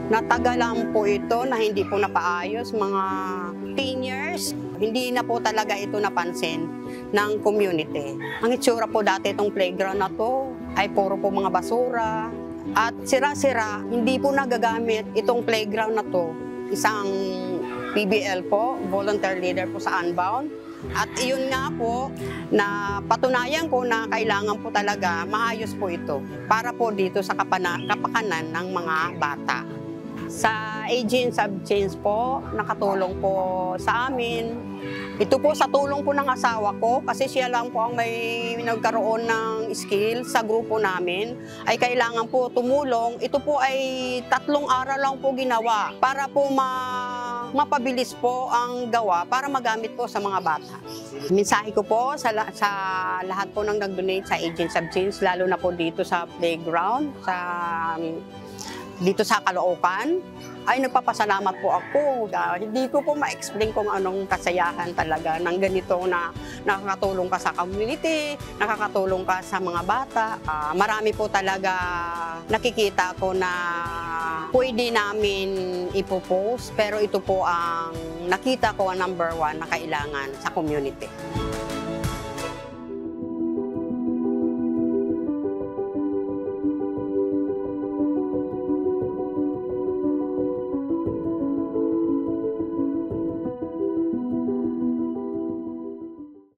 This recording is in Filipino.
Natagalan po ito na hindi po napaayos, mga 10 years. Hindi na po talaga ito napansin ng community. Ang itsura po dati itong playground na to ay puro po mga basura at sira-sira. Hindi po nagagamit itong playground na to. Isang PBL po, volunteer leader po sa Unbound. At iyon nga po na patunayan ko na kailangan po talaga maayos po ito para po dito sa kapakanan ng mga bata. Sa Aging Sub-Change po, nakatulong po sa amin. Ito po sa tulong po ng asawa ko kasi siya lang po ang may nagkaroon ng skill sa grupo namin ay kailangan po tumulong. Ito po ay 3 araw lang po ginawa para po mapabilis po ang gawa para magamit po sa mga bata. Mensahe ko po sa lahat po ng nag-donate sa Aging Sub-Change, lalo na po dito sa playground, dito sa Caloocan, ay nagpapasalamat po ako. Hindi ko po ma-explain kung anong kasayahan talaga ng ganito na nakakatulong ka sa community, nakakatulong ka sa mga bata. Marami po talaga nakikita ko na pwede namin ipopost, pero ito po ang nakita ko ang #1 na kailangan sa community.